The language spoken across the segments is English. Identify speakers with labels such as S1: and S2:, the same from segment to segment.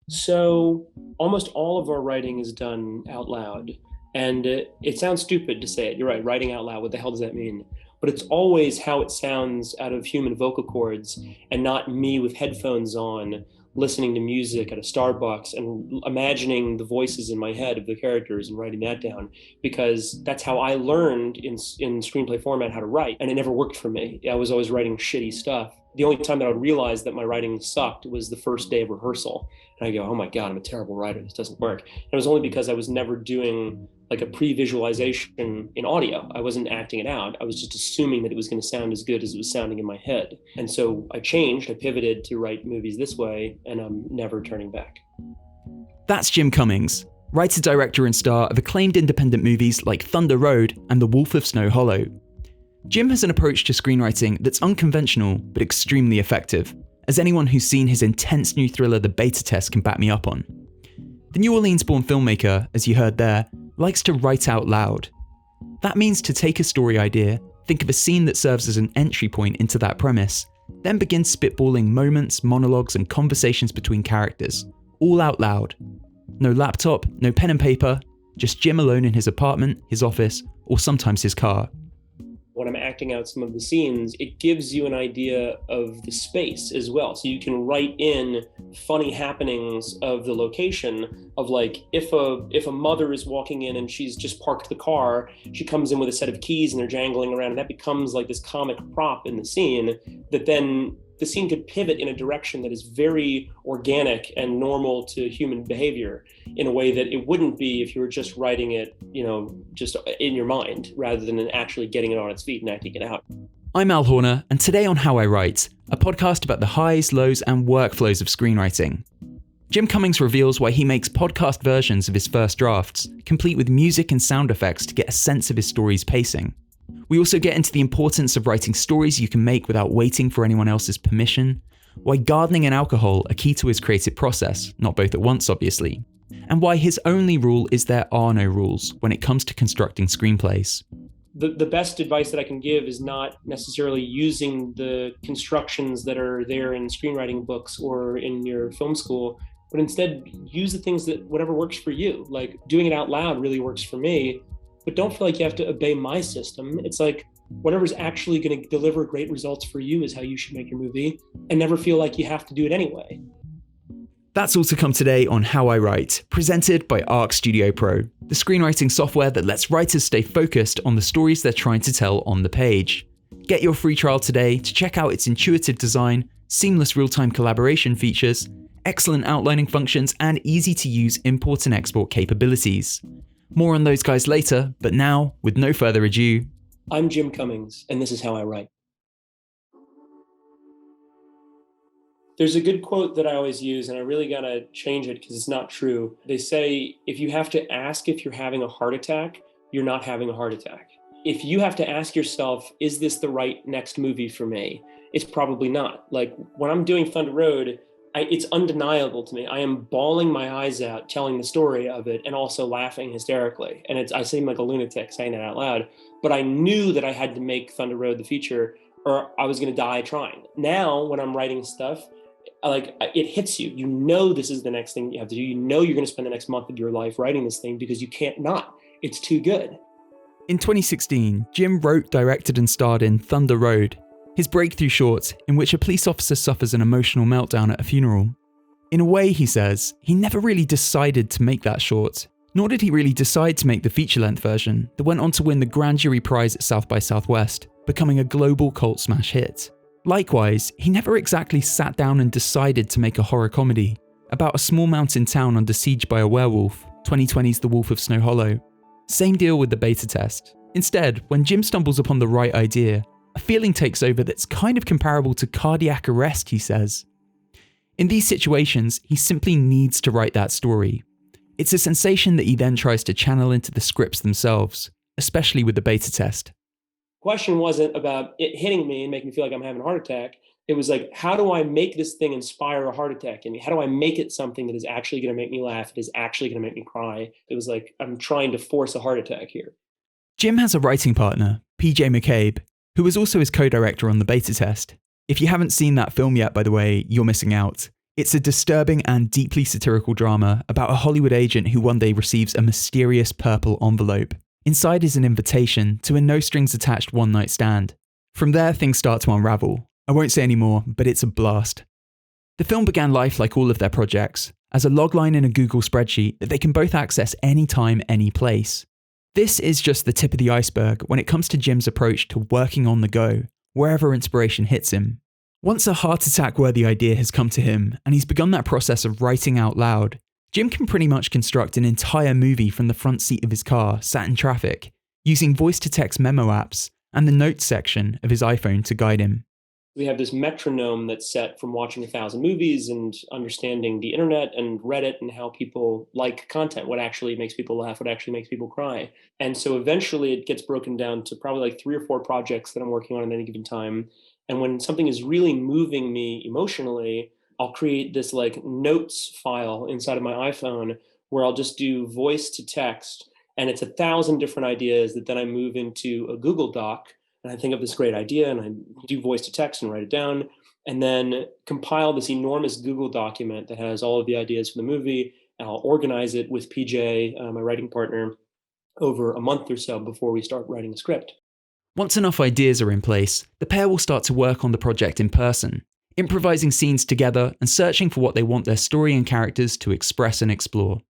S1: So almost all of our writing is done out loud. And it sounds stupid to say it. You're right, writing out loud. What the hell does that mean? But it's always how it sounds out of human vocal cords and not me with headphones on, listening to music at a Starbucks and imagining the voices in my head of the characters and writing that down. Because that's how I learned in screenplay format how to write. And it never worked for me. I was always writing shitty stuff. The only time that I would realize that my writing sucked was the first day of rehearsal. And I go, oh my God, I'm a terrible writer. This doesn't work. And it was only because I was never doing like a pre-visualization in audio. I wasn't acting it out. I was just assuming that it was going to sound as good as it was sounding in my head. And so I pivoted to write movies this way, and I'm never turning back.
S2: That's Jim Cummings, writer, director, and star of acclaimed independent movies like Thunder Road and The Wolf of Snow Hollow. Jim has an approach to screenwriting that's unconventional but extremely effective, as anyone who's seen his intense new thriller The Beta Test can back me up on. The New Orleans-born filmmaker, as you heard there, likes to write out loud. That means to take a story idea, think of a scene that serves as an entry point into that premise, then begin spitballing moments, monologues, and conversations between characters, all out loud. No laptop, no pen and paper, just Jim alone in his apartment, his office, or sometimes his car.
S1: When I'm acting out some of the scenes, it gives you an idea of the space as well. So you can write in funny happenings of the location of like, if a mother is walking in and she's just parked the car, she comes in with a set of keys and they're jangling around, and that becomes like this comic prop in the scene that then the scene could pivot in a direction that is very organic and normal to human behavior in a way that it wouldn't be if you were just writing it, just in your mind rather than actually getting it on its feet and acting it out.
S2: I'm Al Horner, and today on How I Write, a podcast about the highs, lows, and workflows of screenwriting. Jim Cummings reveals why he makes podcast versions of his first drafts, complete with music and sound effects to get a sense of his story's pacing. We also get into the importance of writing stories you can make without waiting for anyone else's permission, why gardening and alcohol are key to his creative process, not both at once obviously, and why his only rule is there are no rules when it comes to constructing screenplays.
S1: The best advice that I can give is not necessarily using the constructions that are there in screenwriting books or in your film school, but instead use the things that whatever works for you. Like doing it out loud really works for me. But don't feel like you have to obey my system. It's like whatever's actually going to deliver great results for you is how you should make your movie, and never feel like you have to do it anyway.
S2: That's all to come today on How I Write, presented by Arc Studio Pro, the screenwriting software that lets writers stay focused on the stories they're trying to tell on the page. Get your free trial today to check out its intuitive design, seamless real-time collaboration features, excellent outlining functions, and easy-to-use import and export capabilities. More on those guys later, but now, with no further ado,
S1: I'm Jim Cummings, and this is How I Write. There's a good quote that I always use, and I really gotta change it because it's not true. They say, if you have to ask if you're having a heart attack, you're not having a heart attack. If you have to ask yourself, is this the right next movie for me? It's probably not. Like when I'm doing Thunder Road, it's undeniable to me. I am bawling my eyes out telling the story of it and also laughing hysterically. And I seem like a lunatic saying that out loud, but I knew that I had to make Thunder Road the feature or I was going to die trying. Now, when I'm writing stuff, like it hits you. You know this is the next thing you have to do. You know you're going to spend the next month of your life writing this thing because you can't not. It's too good.
S2: In 2016, Jim wrote, directed, and starred in Thunder Road, his breakthrough short in which a police officer suffers an emotional meltdown at a funeral. In a way, he says, he never really decided to make that short, nor did he really decide to make the feature-length version that went on to win the Grand Jury Prize at South by Southwest, becoming a global cult smash hit. Likewise, he never exactly sat down and decided to make a horror comedy about a small mountain town under siege by a werewolf, 2020's The Wolf of Snow Hollow. Same deal with The Beta Test. Instead, when Jim stumbles upon the right idea, a feeling takes over that's kind of comparable to cardiac arrest, he says. In these situations, he simply needs to write that story. It's a sensation that he then tries to channel into the scripts themselves, especially with The Beta Test.
S1: The question wasn't about it hitting me and making me feel like I'm having a heart attack. It was like, how do I make this thing inspire a heart attack in me? How do I make it something that is actually going to make me laugh? It is actually going to make me cry. It was like, I'm trying to force a heart attack here.
S2: Jim has a writing partner, PJ McCabe, who was also his co-director on The Beta Test. If you haven't seen that film yet, by the way, you're missing out. It's a disturbing and deeply satirical drama about a Hollywood agent who one day receives a mysterious purple envelope. Inside is an invitation to a no-strings-attached one-night stand. From there, things start to unravel. I won't say any more, but it's a blast. The film began life like all of their projects, as a logline in a Google spreadsheet that they can both access anytime, any place. This is just the tip of the iceberg when it comes to Jim's approach to working on the go, wherever inspiration hits him. Once a heart attack-worthy idea has come to him, and he's begun that process of writing out loud, Jim can pretty much construct an entire movie from the front seat of his car, sat in traffic, using voice-to-text memo apps and the notes section of his iPhone to guide him.
S1: We have this metronome that's set from watching 1,000 movies and understanding the internet and Reddit and how people like content, what actually makes people laugh, what actually makes people cry. And so eventually it gets broken down to probably like 3 or 4 projects that I'm working on at any given time. And when something is really moving me emotionally, I'll create this like notes file inside of my iPhone where I'll just do voice to text. And it's 1,000 different ideas that then I move into a Google Doc, and I think of this great idea and I do voice to text and write it down, and then compile this enormous Google document that has all of the ideas for the movie. And I'll organize it with PJ, my writing partner, over a month or so before we start writing the script.
S2: Once enough ideas are in place, the pair will start to work on the project in person, improvising scenes together and searching for what they want their story and characters to express and explore.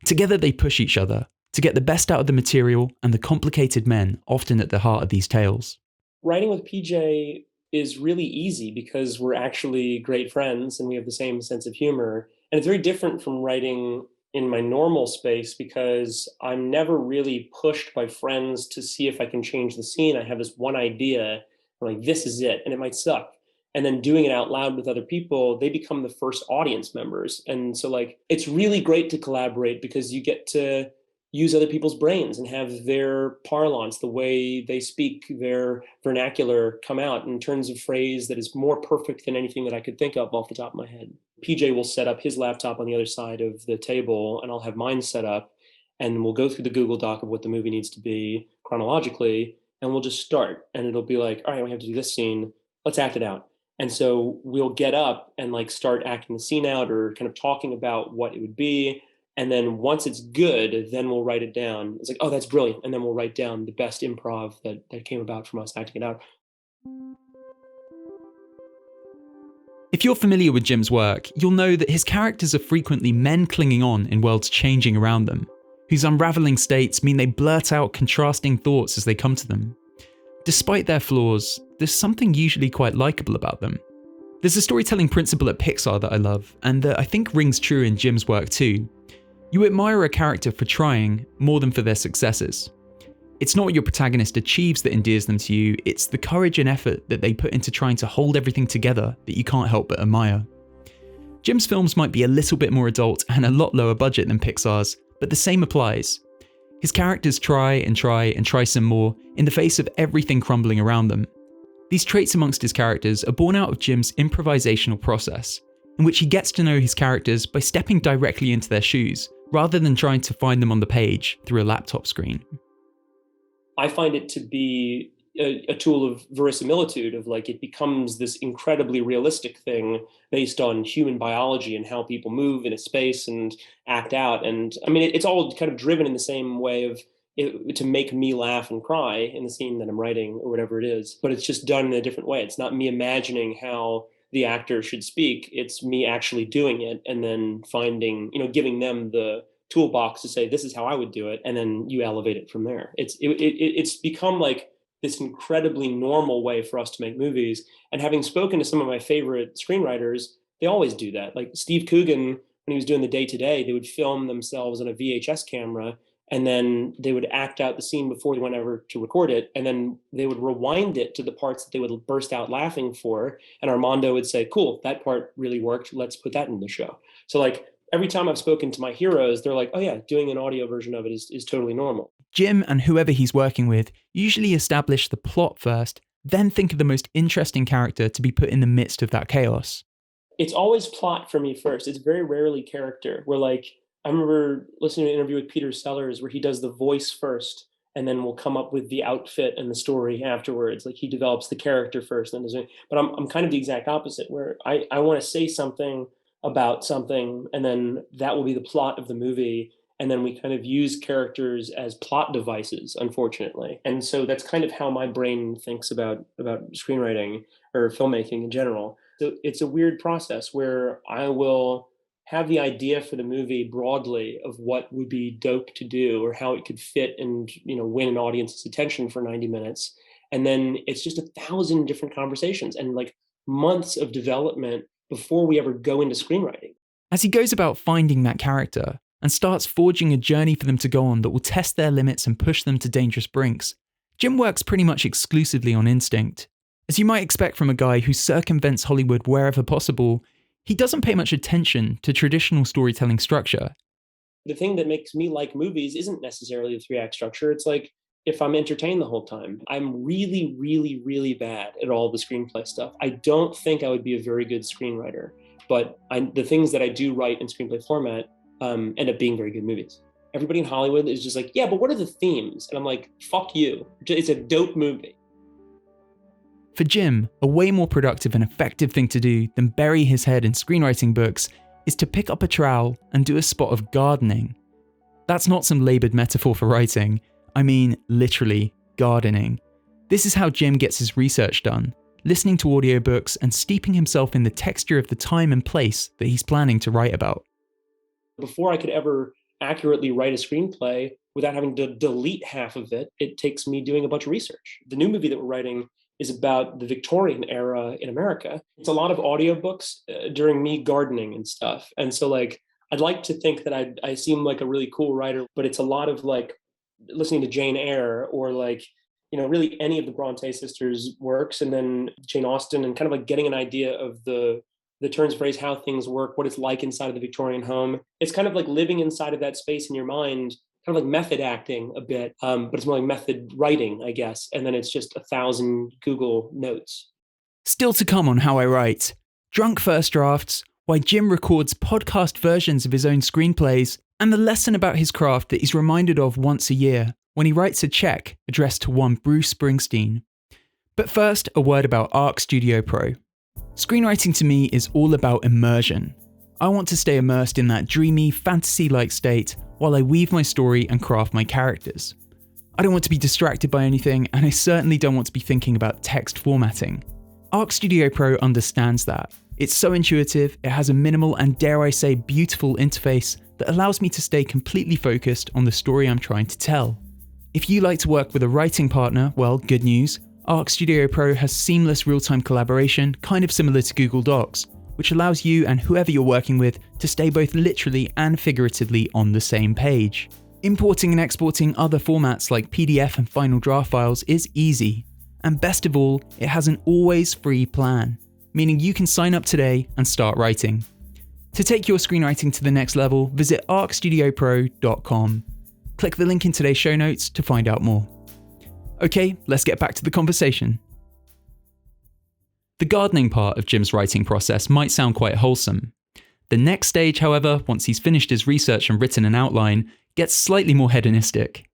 S2: Together they push each other to get the best out of the material and the complicated men often at the heart of these tales.
S1: Writing with PJ is really easy because we're actually great friends and we have the same sense of humor. And it's very different from writing in my normal space because I'm never really pushed by friends to see if I can change the scene. I have this one idea, I'm like, this is it, and it might suck. And then doing it out loud with other people, they become the first audience members. And so like, it's really great to collaborate because you get to use other people's brains and have their parlance, the way they speak, their vernacular come out in terms of phrase that is more perfect than anything that I could think of off the top of my head. PJ will set up his laptop on the other side of the table and I'll have mine set up, and we'll go through the Google Doc of what the movie needs to be chronologically, and we'll just start. And it'll be like, all right, we have to do this scene. Let's act it out. And so we'll get up and like start acting the scene out or kind of talking about what it would be. And then once it's good, then we'll write it down. It's like, oh, that's brilliant. And then we'll write down the best improv that came about from us acting it out.
S2: If you're familiar with Jim's work, you'll know that his characters are frequently men clinging on in worlds changing around them, whose unraveling states mean they blurt out contrasting thoughts as they come to them. Despite their flaws, there's something usually quite likeable about them. There's a storytelling principle at Pixar that I love, and that I think rings true in Jim's work too. You admire a character for trying more than for their successes. It's not what your protagonist achieves that endears them to you, it's the courage and effort that they put into trying to hold everything together that you can't help but admire. Jim's films might be a little bit more adult and a lot lower budget than Pixar's, but the same applies. His characters try and try and try some more in the face of everything crumbling around them. These traits amongst his characters are born out of Jim's improvisational process, in which he gets to know his characters by stepping directly into their shoes, rather than trying to find them on the page through a laptop screen.
S1: I find it to be a tool of verisimilitude, of like, it becomes this incredibly realistic thing based on human biology and how people move in a space and act out. And I mean, it's all kind of driven in the same way of to make me laugh and cry in the scene that I'm writing or whatever it is, but it's just done in a different way. It's not me imagining how the actor should speak. It's me actually doing it and then finding, giving them the toolbox to say, this is how I would do it. And then you elevate it from there. It's become like this incredibly normal way for us to make movies. And having spoken to some of my favorite screenwriters, they always do that. Like Steve Coogan, when he was doing the day-to-day, they would film themselves on a VHS camera and then they would act out the scene before they went over to record it. And then they would rewind it to the parts that they would burst out laughing for. And Armando would say, cool, that part really worked. Let's put that in the show. So like every time I've spoken to my heroes, they're like, oh yeah, doing an audio version of it is totally normal.
S2: Jim and whoever he's working with usually establish the plot first, then think of the most interesting character to be put in the midst of that chaos.
S1: It's always plot for me first. It's very rarely character. Where like, I remember listening to an interview with Peter Sellers where he does the voice first and then we'll come up with the outfit and the story afterwards. Like he develops the character first. But I'm kind of the exact opposite where I want to say something about something, and then that will be the plot of the movie. And then we kind of use characters as plot devices, unfortunately. And so that's kind of how my brain thinks about screenwriting or filmmaking in general. So it's a weird process where I will have the idea for the movie broadly of what would be dope to do or how it could fit and win an audience's attention for 90 minutes. And then it's just 1,000 different conversations and like months of development before we ever go into screenwriting.
S2: As he goes about finding that character and starts forging a journey for them to go on that will test their limits and push them to dangerous brinks, Jim works pretty much exclusively on instinct. As you might expect from a guy who circumvents Hollywood wherever possible, he doesn't pay much attention to traditional storytelling structure.
S1: The thing that makes me like movies isn't necessarily the 3-act structure. It's like if I'm entertained the whole time. I'm really, really, really bad at all the screenplay stuff. I don't think I would be a very good screenwriter, but the things that I do write in screenplay format end up being very good movies. Everybody in Hollywood is just like, yeah, but what are the themes? And I'm like, fuck you. It's a dope movie.
S2: For Jim, a way more productive and effective thing to do than bury his head in screenwriting books is to pick up a trowel and do a spot of gardening. That's not some laboured metaphor for writing. I mean, literally, gardening. This is how Jim gets his research done, listening to audiobooks and steeping himself in the texture of the time and place that he's planning to write about.
S1: Before I could ever accurately write a screenplay without having to delete half of it, it takes me doing a bunch of research. The new movie that we're writing is about the Victorian era in America. It's a lot of audiobooks during me gardening and stuff. And so like, I'd like to think that I seem like a really cool writer, but it's a lot of like listening to Jane Eyre or like, really any of the Bronte sisters' works, and then Jane Austen, and kind of like getting an idea of the turns of phrase, how things work, what it's like inside of the Victorian home. It's kind of like living inside of that space in your mind, kind of like method acting a bit, but it's more like method writing, I guess. And then it's just 1,000 Google notes.
S2: Still to come on How I Write, drunk first drafts, why Jim records podcast versions of his own screenplays, and the lesson about his craft that he's reminded of once a year when he writes a check addressed to one Bruce Springsteen. But first, a word about Arc Studio Pro. Screenwriting to me is all about immersion. I want to stay immersed in that dreamy, fantasy-like state while I weave my story and craft my characters. I don't want to be distracted by anything, and I certainly don't want to be thinking about text formatting. Arc Studio Pro understands that. It's so intuitive, it has a minimal and, dare I say, beautiful interface that allows me to stay completely focused on the story I'm trying to tell. If you like to work with a writing partner, well, good news. Arc Studio Pro has seamless real-time collaboration, kind of similar to Google Docs, which allows you and whoever you're working with to stay both literally and figuratively on the same page. Importing and exporting other formats like PDF and Final Draft files is easy. And best of all, it has an always free plan, meaning you can sign up today and start writing. To take your screenwriting to the next level, visit arcstudiopro.com. Click the link in today's show notes to find out more. Okay, let's get back to the conversation. The gardening part of Jim's writing process might sound quite wholesome. The next stage, however, once he's finished his research and written an outline, gets slightly more hedonistic.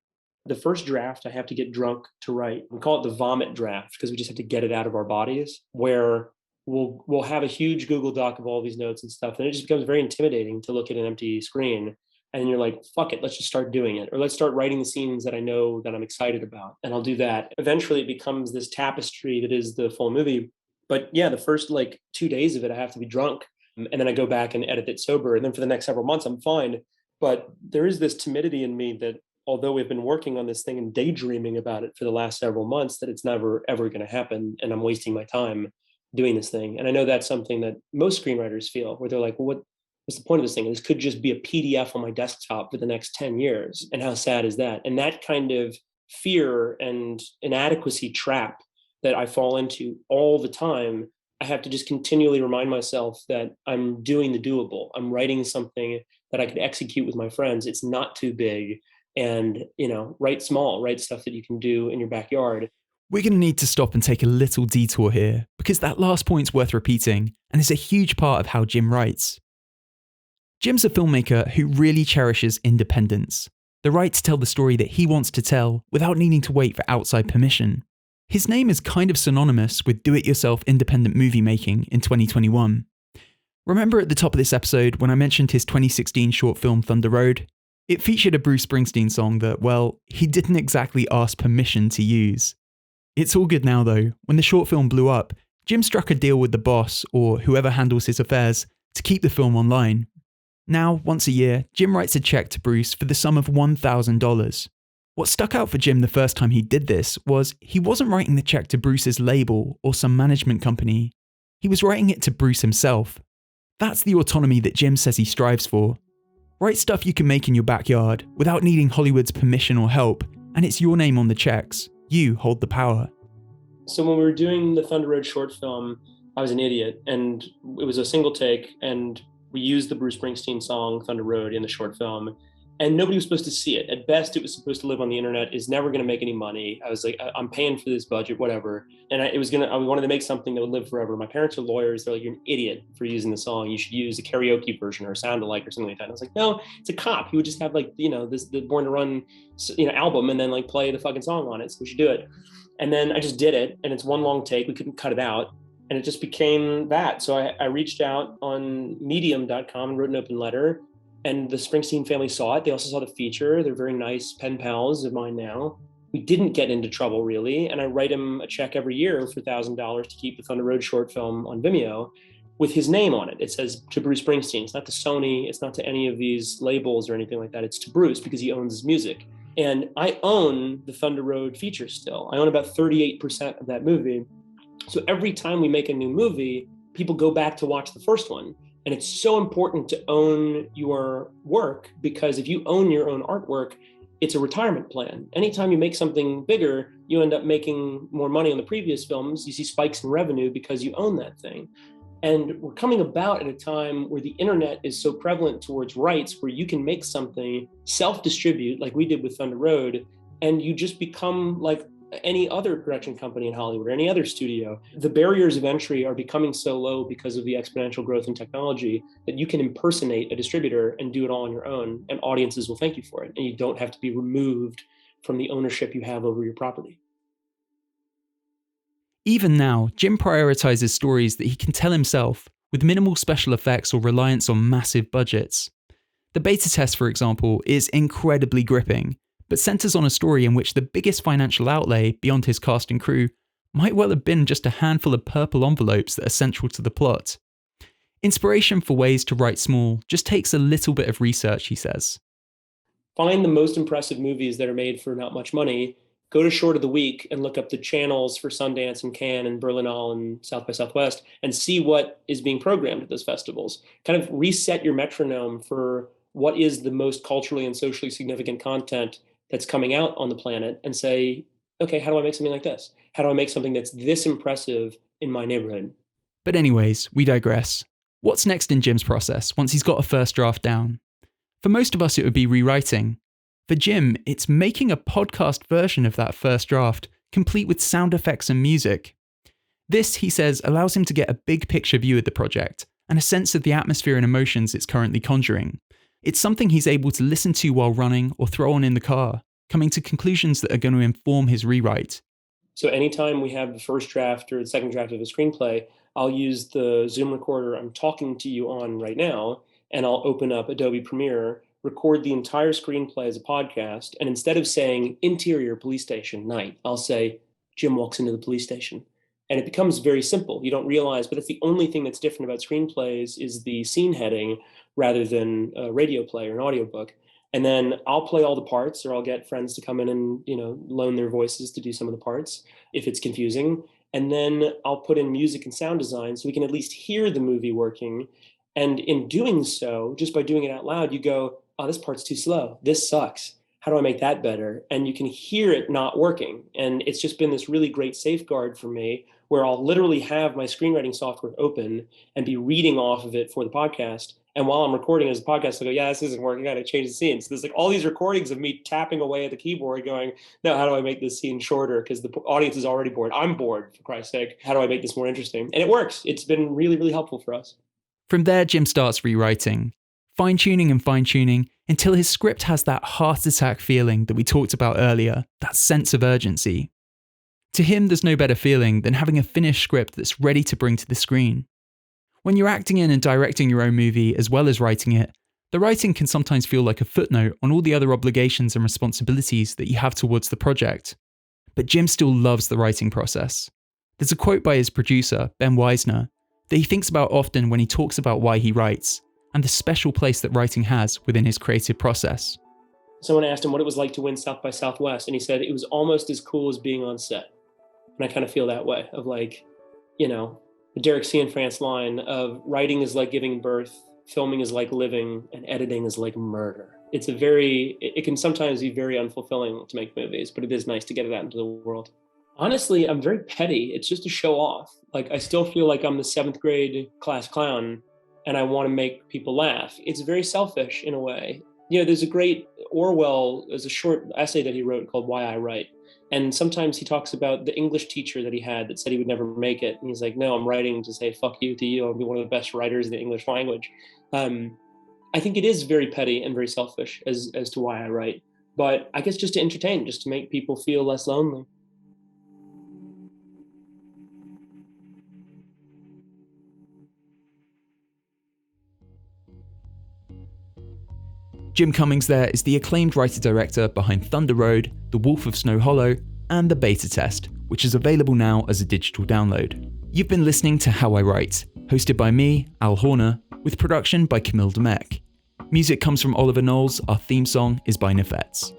S1: The first draft, I have to get drunk to write. We call it the vomit draft because we just have to get it out of our bodies, where we'll have a huge Google Doc of all these notes and stuff. And it just becomes very intimidating to look at an empty screen. And you're like, fuck it, let's just start doing it. Or let's start writing the scenes that I know that I'm excited about. And I'll do that. Eventually it becomes this tapestry that is the full movie. But yeah, the first 2 days of it, I have to be drunk. And then I go back and edit it sober. And then for the next several months, I'm fine. But there is this timidity in me that although we've been working on this thing and daydreaming about it for the last several months, that it's never, ever going to happen. And I'm wasting my time doing this thing. And I know that's something that most screenwriters feel, where they're like, well, what's the point of this thing? This could just be a PDF on my desktop for the next 10 years. And how sad is that? And that kind of fear and inadequacy trap that I fall into all the time, I have to just continually remind myself that I'm doing the doable. I'm writing something that I could execute with my friends. It's not too big. And, write small, write stuff that you can do in your backyard.
S2: We're going to need to stop and take a little detour here, because that last point's worth repeating, and is a huge part of how Jim writes. Jim's a filmmaker who really cherishes independence, the right to tell the story that he wants to tell without needing to wait for outside permission. His name is kind of synonymous with do-it-yourself independent movie making in 2021. Remember at the top of this episode when I mentioned his 2016 short film Thunder Road? It featured a Bruce Springsteen song that, well, he didn't exactly ask permission to use. It's all good now though. When the short film blew up, Jim struck a deal with the boss, or whoever handles his affairs, to keep the film online. Now, once a year, Jim writes a check to Bruce for the sum of $1,000. What stuck out for Jim the first time he did this was he wasn't writing the check to Bruce's label or some management company. He was writing it to Bruce himself. That's the autonomy that Jim says he strives for. Write stuff you can make in your backyard without needing Hollywood's permission or help, and it's your name on the checks. You hold the power.
S1: So when we were doing the Thunder Road short film, I was an idiot, and it was a single take, and we used the Bruce Springsteen song Thunder Road in the short film, and nobody was supposed to see it. At best, it was supposed to live on the internet. It's never going to make any money. I was like, I'm paying for this budget, whatever. And I wanted to make something that would live forever. My parents are lawyers. They're like, you're an idiot for using the song. You should use a karaoke version or a sound alike or something like that. And I was like, no, it's a cop. He would just have like, the Born to Run, album and then like play the fucking song on it. So we should do it. And then I just did it, and it's one long take. We couldn't cut it out. And it just became that. So I reached out on medium.com and wrote an open letter. And the Springsteen family saw it. They also saw the feature. They're very nice pen pals of mine now. We didn't get into trouble, really. And I write him a check every year for $1,000 to keep the Thunder Road short film on Vimeo with his name on it. It says to Bruce Springsteen. It's not to Sony. It's not to any of these labels or anything like that. It's to Bruce because he owns his music. And I own the Thunder Road feature still. I own about 38% of that movie. So every time we make a new movie, people go back to watch the first one. And it's so important to own your work, because if you own your own artwork, it's a retirement plan. Anytime you make something bigger, you end up making more money on the previous films. You see spikes in revenue because you own that thing. And we're coming about at a time where the internet is so prevalent towards rights, where you can make something, self-distribute like we did with Thunder Road, and you just become like any other production company in Hollywood or any other studio. The barriers of entry are becoming so low because of the exponential growth in technology that you can impersonate a distributor and do it all on your own, and audiences will thank you for it. And you don't have to be removed from the ownership you have over your property.
S2: Even now, Jim prioritizes stories that he can tell himself, with minimal special effects or reliance on massive budgets. The beta test, for example, is incredibly gripping, but centers on a story in which the biggest financial outlay, beyond his cast and crew, might well have been just a handful of purple envelopes that are central to the plot. Inspiration for ways to write small just takes a little bit of research, he says.
S1: Find the most impressive movies that are made for not much money, go to Short of the Week and look up the channels for Sundance and Cannes and Berlinale and South by Southwest and see what is being programmed at those festivals. Kind of reset your metronome for what is the most culturally and socially significant content that's coming out on the planet, and say, okay, how do I make something like this? How do I make something that's this impressive in my neighborhood?
S2: But anyways, we digress. What's next in Jim's process once he's got a first draft down? For most of us, it would be rewriting. For Jim, it's making a podcast version of that first draft, complete with sound effects and music. This, he says, allows him to get a big picture view of the project and a sense of the atmosphere and emotions it's currently conjuring. It's something he's able to listen to while running or throw on in the car, coming to conclusions that are going to inform his rewrite.
S1: So anytime we have the first draft or the second draft of a screenplay, I'll use the Zoom recorder I'm talking to you on right now, and I'll open up Adobe Premiere, record the entire screenplay as a podcast, and instead of saying interior police station night, I'll say Jim walks into the police station. And it becomes very simple. You don't realize, but that's the only thing that's different about screenplays is the scene heading rather than a radio play or an audiobook. And then I'll play all the parts, or I'll get friends to come in and, loan their voices to do some of the parts if it's confusing. And then I'll put in music and sound design so we can at least hear the movie working. And in doing so, just by doing it out loud, you go, oh, this part's too slow. This sucks. How do I make that better? And you can hear it not working. And it's just been this really great safeguard for me, where I'll literally have my screenwriting software open and be reading off of it for the podcast. And while I'm recording as a podcast, I go, yeah, this isn't working. I got to change the scene. So there's like all these recordings of me tapping away at the keyboard going, no, how do I make this scene shorter? Because the audience is already bored. I'm bored, for Christ's sake. How do I make this more interesting? And it works. It's been really, really helpful for us.
S2: From there, Jim starts rewriting, fine-tuning and fine-tuning until his script has that heart attack feeling that we talked about earlier, that sense of urgency. To him, there's no better feeling than having a finished script that's ready to bring to the screen. When you're acting in and directing your own movie as well as writing it, the writing can sometimes feel like a footnote on all the other obligations and responsibilities that you have towards the project. But Jim still loves the writing process. There's a quote by his producer, Ben Weisner, that he thinks about often when he talks about why he writes, and the special place that writing has within his creative process.
S1: Someone asked him what it was like to win South by Southwest, and he said it was almost as cool as being on set. And I kind of feel that way, of like, the Derek Cianfrance line of writing is like giving birth, filming is like living, and editing is like murder. It can sometimes be very unfulfilling to make movies, but it is nice to get it out into the world. Honestly, I'm very petty. It's just to show off. Like, I still feel like I'm the 7th grade class clown and I want to make people laugh. It's very selfish in a way. There's a great there's a short essay that he wrote called Why I Write. And sometimes he talks about the English teacher that he had that said he would never make it. And he's like, no, I'm writing to say fuck you to you. I'll be one of the best writers in the English language. I think it is very petty and very selfish as to why I write. But I guess just to entertain, just to make people feel less lonely.
S2: Jim Cummings there is the acclaimed writer-director behind Thunder Road, The Wolf of Snow Hollow, and The Beta Test, which is available now as a digital download. You've been listening to How I Write, hosted by me, Al Horner, with production by Camille Demek. Music comes from Oliver Knowles, our theme song is by Nefets.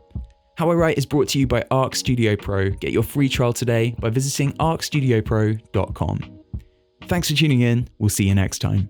S2: How I Write is brought to you by Arc Studio Pro. Get your free trial today by visiting arcstudiopro.com. Thanks for tuning in, we'll see you next time.